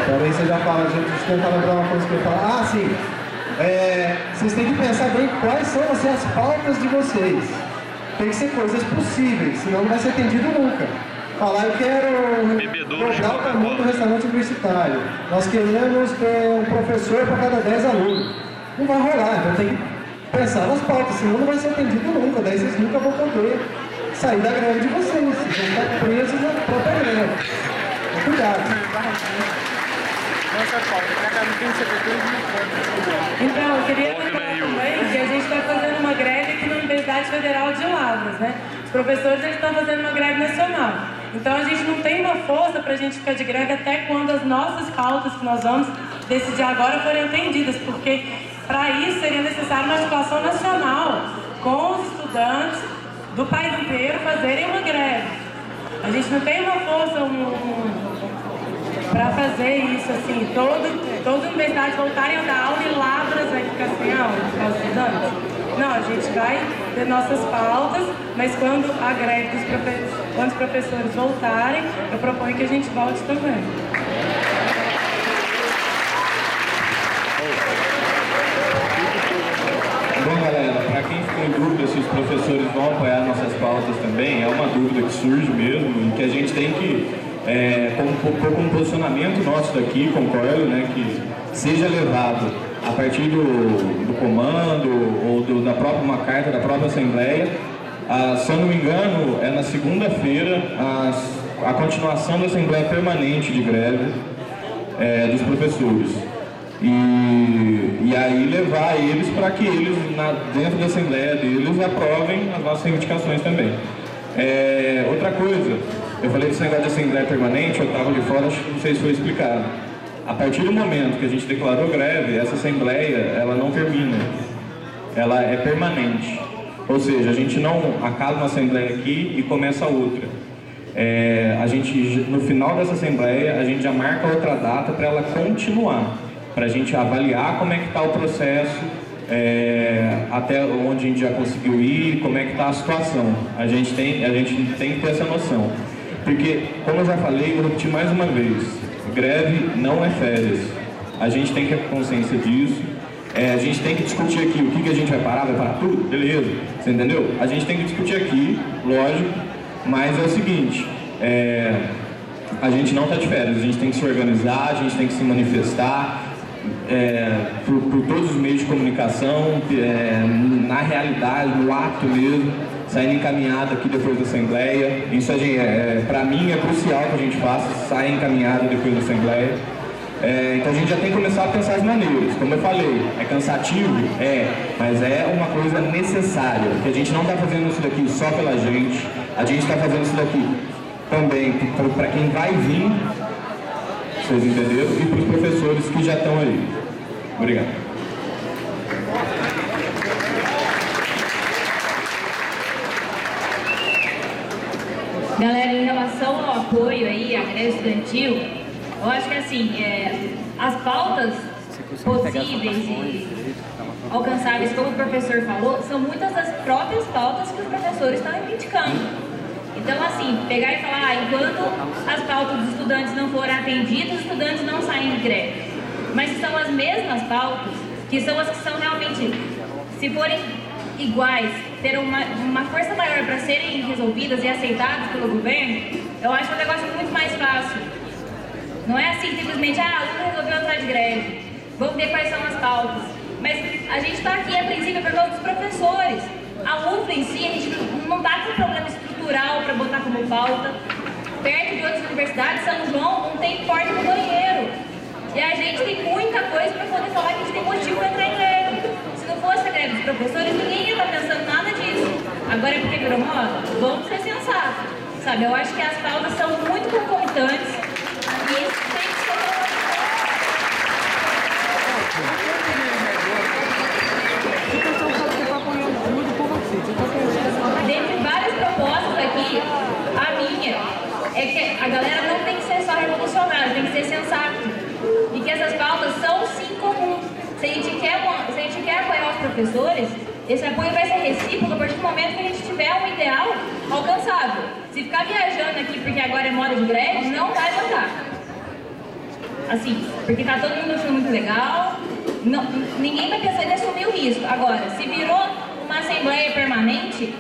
Também você já fala, a gente tenta lembrar uma coisa que eu falo. Ah, sim. Vocês têm que pensar bem quais são assim, as pautas de vocês. Tem que ser coisas possíveis, senão não vai ser atendido nunca. Falar, eu quero dobrar o tamanho do restaurante universitário. Nós queremos ter um professor para cada 10 alunos. Não vai rolar, então tem que pensar nas pautas, senão não vai ser atendido nunca. Daí vocês nunca vão poder sair da greve de vocês. Vocês vão estar presos na própria greve. Então, cuidado. Então, eu queria lembrar também que a gente está fazendo uma greve aqui na Universidade Federal de Lavras, né? Os professores eles estão fazendo uma greve nacional. Então, a gente não tem uma força para a gente ficar de greve até quando as nossas pautas que nós vamos decidir agora forem atendidas, porque para isso seria necessário uma articulação nacional com os estudantes do país inteiro fazerem uma greve. A gente não tem uma força para fazer isso, assim, todas as universidades voltarem a dar aula e Lavras vai ficar sem aula, para os estudantes. Não, a gente vai ter nossas pautas, mas quando a greve quando os professores voltarem, eu proponho que a gente volte também. Bom, galera, para quem ficou em dúvida se os professores vão apoiar nossas pautas também, é uma dúvida que surge mesmo e que a gente tem que como posicionamento nosso daqui, concordo, né, que seja levado a partir do comando ou da própria uma carta da própria Assembleia. Se eu não me engano, é na segunda-feira a continuação da Assembleia Permanente de Greve dos professores. E aí levar eles para que eles, dentro da Assembleia deles, aprovem as nossas reivindicações também. Outra coisa, eu falei desse negócio de Assembleia Permanente, eu estava de fora, não sei se foi explicado. A partir do momento que a gente declarou greve, essa Assembleia, ela não termina, ela é permanente. Ou seja, a gente não acaba uma Assembleia aqui e começa outra. A gente, no final dessa Assembleia, a gente já marca outra data para ela continuar, para a gente avaliar como é que está o processo, até onde a gente já conseguiu ir, como é que está a situação. A gente tem que ter essa noção. Porque, como eu já falei, vou repetir mais uma vez, greve não é férias. A gente tem que ter consciência disso. A gente tem que discutir aqui o que a gente vai parar tudo? Beleza, você entendeu? A gente tem que discutir aqui, lógico, mas é o seguinte, a gente não está de férias, a gente tem que se organizar, a gente tem que se manifestar por todos os meios de comunicação, na realidade, no ato mesmo, saindo encaminhado aqui depois da Assembleia. Isso, para mim, é crucial que a gente faça, sair encaminhado depois da Assembleia. Então a gente já tem que começar a pensar as maneiras. Como eu falei, é cansativo? Mas é uma coisa necessária, porque a gente não está fazendo isso daqui só pela gente, a gente está fazendo isso daqui também para quem vai vir, vocês entenderam? E para os professores que já estão aí. Obrigado. Galera, em relação ao apoio aí à greve estudantil, eu acho que assim, as pautas possíveis e alcançáveis, como o professor falou, são muitas das próprias pautas que os professores estão reivindicando. Então, assim, pegar e falar, enquanto as pautas dos estudantes não forem atendidas, os estudantes não saem de greve. Mas são as mesmas pautas, que são as que são realmente, se forem iguais, ter uma força maior para serem resolvidas e aceitadas pelo governo, eu acho um negócio muito mais fácil. Não é assim, simplesmente, a aluno resolveu entrar de greve, vamos ver quais são as pautas. Mas a gente está aqui, a princípio, por causa dos professores. A UFRA em si, a gente não está com problema estrutural para botar como pauta. Perto de outras universidades, São João, não tem porta no banheiro. E a gente tem muita coisa para poder falar que a gente tem motivo para entrar em greve. Se não fosse a greve dos professores, ninguém ia estar pensando nada disso. Agora é porque virou moda? Vamos ser sensatos, sabe? Eu acho que as pautas são muito concomitantes e isso tem que ser... Dentre várias propostas aqui, a minha é que a galera não tem que ser só revolucionária, tem que ser sensato. E que essas pautas são sim comuns. Se a gente quer apoiar os professores, esse apoio vai ser recíproco a partir do momento que a gente tiver um ideal alcançável. Se ficar viajando aqui porque agora é moda de greve, não vai adiantar. Assim, porque tá todo mundo achando muito legal, não, ninguém vai pensar em assumir o risco. Agora, se virou uma assembleia permanente,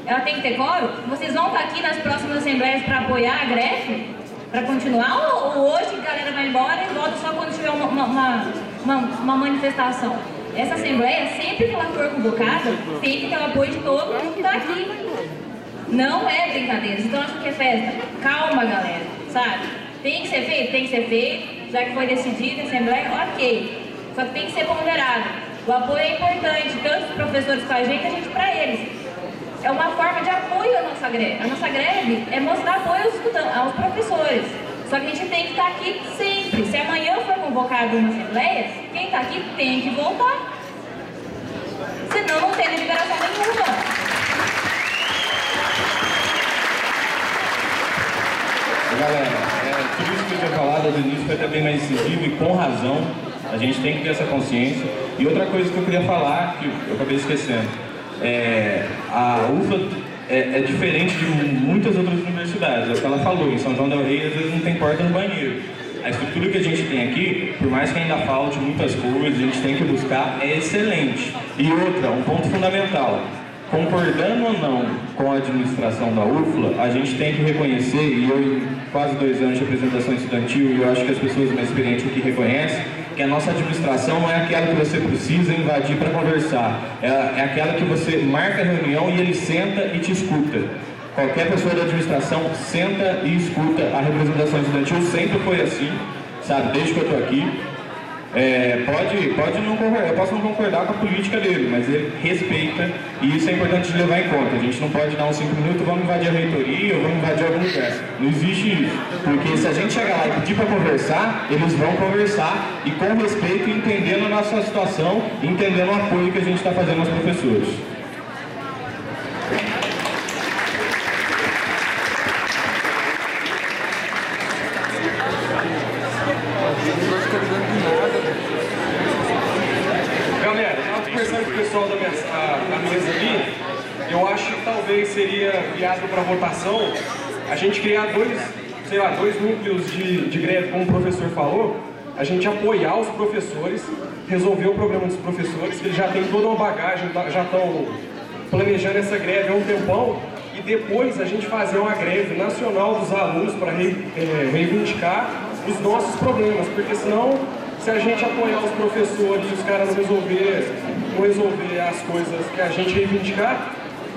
ela tem que ter quórum? Vocês vão estar aqui nas próximas assembleias para apoiar a greve? Para continuar? Ou hoje a galera vai embora e volta só quando tiver uma manifestação? Essa assembleia, sempre que ela for convocada, tem que ter o apoio de todo mundo que está aqui. Não é brincadeira. Então acho que é festa. Calma, galera, sabe? Tem que ser feito? Tem que ser feito. Já que foi decidido a assembleia, ok. Só que tem que ser ponderado. O apoio é importante, tanto os professores com a gente para eles. É uma forma de apoio à nossa greve. A nossa greve é mostrar apoio aos professores. Só que a gente tem que estar aqui sempre. Se amanhã for convocado uma assembleia, quem está aqui tem que voltar. Senão não tem deliberação nenhuma. Galera, tudo isso que eu tinha falado do início foi até bem mais incisivo e com razão. A gente tem que ter essa consciência. E outra coisa que eu queria falar, que eu acabei esquecendo, a UFLA é diferente de muitas outras universidades. É o que ela falou, em São João del Rei às vezes não tem porta no banheiro. A estrutura que a gente tem aqui, por mais que ainda falte muitas coisas, a gente tem que buscar, é excelente. E outra, um ponto fundamental, concordando ou não com a administração da UFLA, a gente tem que reconhecer, e eu em quase 2 anos de representação estudantil, e eu acho que as pessoas mais experientes aqui reconhecem, que a nossa administração não é aquela que você precisa invadir para conversar, é aquela que você marca a reunião e ele senta e te escuta. Qualquer pessoa da administração senta e escuta a representação estudantil, sempre foi assim, sabe, desde que eu estou aqui. Pode não concordar, eu posso não concordar com a política dele, mas ele respeita e isso é importante de levar em conta. A gente não pode dar uns 5 minutos, vamos invadir a reitoria ou vamos invadir algum lugar. Não existe isso, porque se a gente chegar lá e pedir para conversar, eles vão conversar e com respeito, entendendo a nossa situação, entendendo o apoio que a gente está fazendo aos professores. Galera, eu estava conversando com o pessoal da mesa ali, eu acho que talvez seria viável para votação a gente criar dois núcleos de greve, como o professor falou, a gente apoiar os professores, resolver o problema dos professores, que eles já têm toda uma bagagem, já estão planejando essa greve há um tempão, e depois a gente fazer uma greve nacional dos alunos para reivindicar os nossos problemas, porque senão, se a gente apoiar os professores e os caras não resolver as coisas que a gente reivindicar,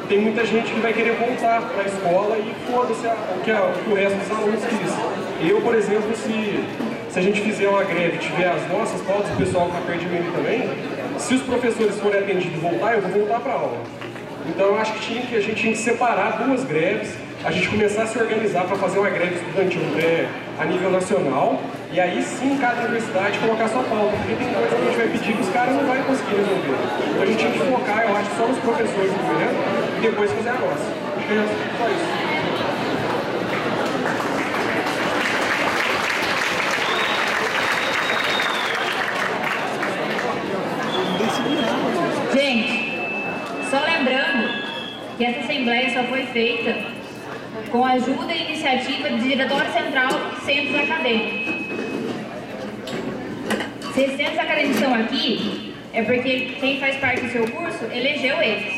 tem muita gente que vai querer voltar para a escola e foda-se o que o resto dos alunos quis. Eu, por exemplo, se a gente fizer uma greve e tiver as nossas pautas, o pessoal que está perto de mim também, se os professores forem atendidos e voltar, eu vou voltar para a aula. Então eu acho que a gente tinha que separar 2 greves, a gente começar a se organizar para fazer uma greve estudantil a nível nacional, e aí sim cada universidade colocar sua pauta, porque tem coisa que a gente vai pedir que os caras não vão conseguir resolver. Então a gente tinha que focar, eu acho, só nos professores primeiro e depois fazer a nossa. Acho que é só isso. Gente, só lembrando que essa assembleia só foi feita com a ajuda e iniciativa do Diretório Central e Centros Acadêmicos. Se esses centros acadêmicos estão aqui, é porque quem faz parte do seu curso elegeu eles.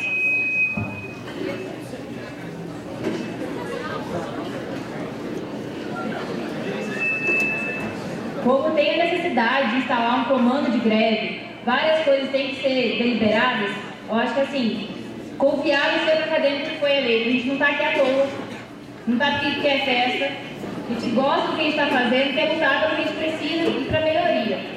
Como tem a necessidade de instalar um comando de greve, várias coisas têm que ser deliberadas, eu acho que assim, confiar no centro acadêmico que foi eleito. A gente não está aqui à toa, não está aqui porque é festa, a gente gosta do que a gente está fazendo, quer lutar pelo que a gente precisa e para melhoria.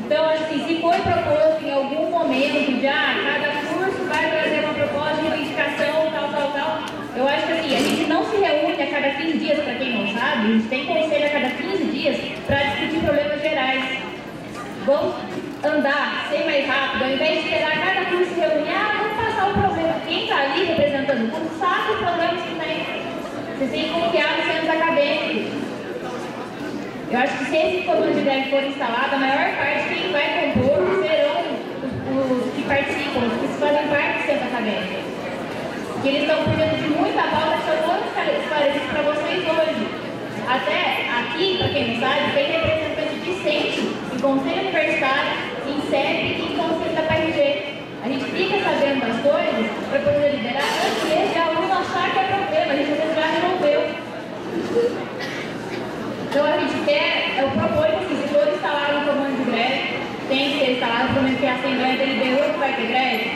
Então, acho que se foi proposto em algum momento de cada curso vai trazer uma proposta de reivindicação, tal, eu acho que assim, a gente não se reúne a cada 15 dias, para quem não sabe, a gente tem conselho a cada 15 dias para discutir problemas gerais. Vamos andar, ser mais rápido, ao invés de esperar cada curso se reunir, vamos passar o problema. Quem está ali representando o curso sabe os problemas que tem. Vocês têm que confiar nos centros acadêmicos. Eu acho que se esse comando de greve for instalado, a maior parte quem vai compor serão os que participam, os que fazem parte do centro acadêmico. Que eles estão cuidando de muita pauta que são todos esclarecidos para vocês hoje. Até aqui, para quem não sabe, tem representante Conselho Universitário, em CEP e em Conselho da PRG. A gente fica sabendo das coisas para poder liberar antes mesmo de aluno achar que é problema, a gente às vezes já resolveu. Então a gente quer, eu proponho que se for instalado um comando de greve, tem que ser instalado, pelo menos que a Assembleia deliberou que vai ter greve,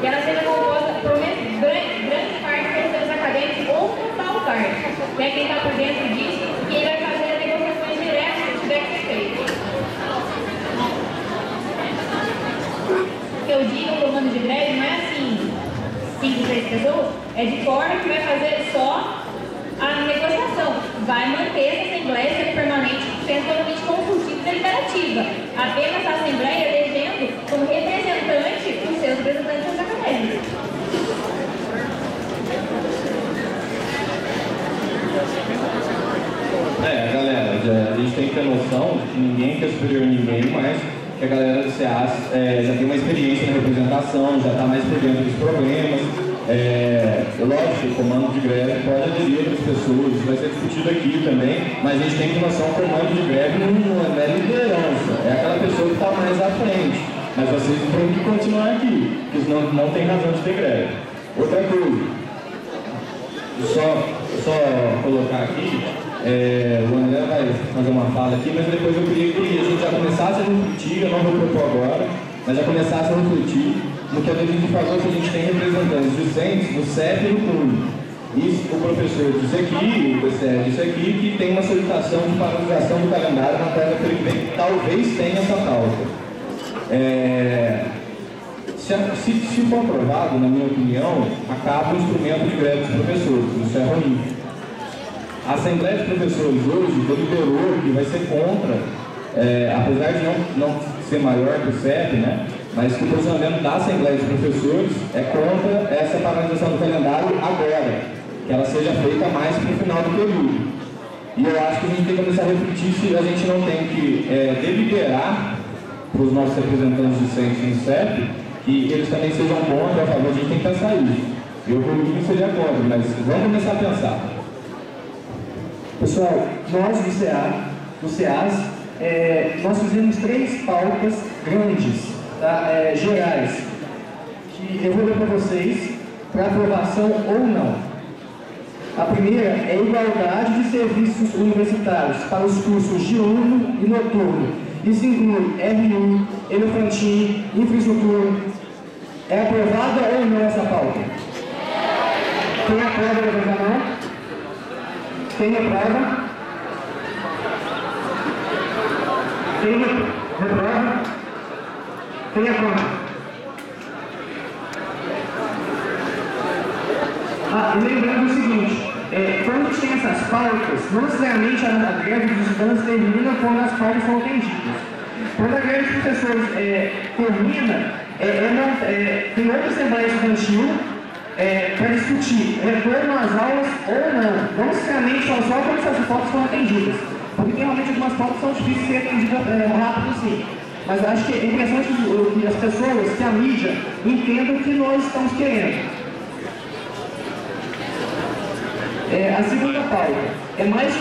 que ela seja composta por grande parte dos professores acadêmicos ou total parte, que é quem está por dentro disso, e quem vai fazer as negociações diretas se tiver que ser feito. Que eu digo o comando de greve não é assim, 5, 6 pessoas, é de forma que vai fazer só a negociação. Vai manter essa Assembleia sendo permanente, sendo totalmente consultiva e deliberativa. Apenas a Assembleia devendo como representante os seus representantes acadêmicos. Galera, a gente tem que ter noção que ninguém quer superior a ninguém, mas que a galera do CEAS já tem uma experiência na representação, já está mais por dentro dos problemas. Lógico, o comando de greve pode aderir outras pessoas, isso vai ser discutido aqui também, mas a gente tem que ter noção que o comando de greve não é liderança, é aquela pessoa que está mais à frente. Mas vocês têm que continuar aqui, porque senão não tem razão de ter greve. Outra coisa, só colocar aqui, o André vai fazer uma fala aqui, mas depois eu queria que a gente já começasse a refletir, eu não vou propor agora, mas já começasse a refletir no que a gente falou, que a gente tem representantes docentes do CEP e do CUNE. Isso, o professor disse aqui, o DCE disse aqui, que tem uma solicitação de paralisação do calendário na tela que talvez tenha essa pauta. Se for aprovado, na minha opinião, acaba o instrumento de greve dos professores, isso é ruim. A Assembleia de Professores hoje deliberou que vai ser contra, apesar de não ser maior que o CEP, né? Mas que o posicionamento da Assembleia de Professores é contra essa paralisação do calendário agora, que ela seja feita mais para o final do período. E eu acho que a gente tem que começar a refletir se a gente não tem que deliberar para os nossos representantes docentes no CEP, que eles também sejam contra, a favor, a gente tem que pensar isso. Eu, por mim, seria contra, mas vamos começar a pensar. Pessoal, nós do CEAS, nós fizemos 3 pautas grandes, tá? Gerais, que eu vou ler para vocês, para aprovação ou não. A primeira é igualdade de serviços universitários para os cursos diurno e noturno. Isso inclui RU, elefantinho, infraestrutura. É aprovada ou não essa pauta? Quem aprova, levanta a mão. Quem aprova? Quem reprova? Quem aprova? E lembrando o seguinte, quando a gente tem essas pautas, não necessariamente a greve dos estudantes termina quando as pautas são atendidas. Quando a greve dos professores termina, tem outra assembleia estudantil para discutir retorno às aulas ou não. Não necessariamente só quando essas pautas são atendidas. Porque realmente algumas pautas são difíceis de ser atendidas rápido, sim. Mas acho que é interessante que as pessoas, que a mídia, entendam o que nós estamos querendo. A segunda pauta é mais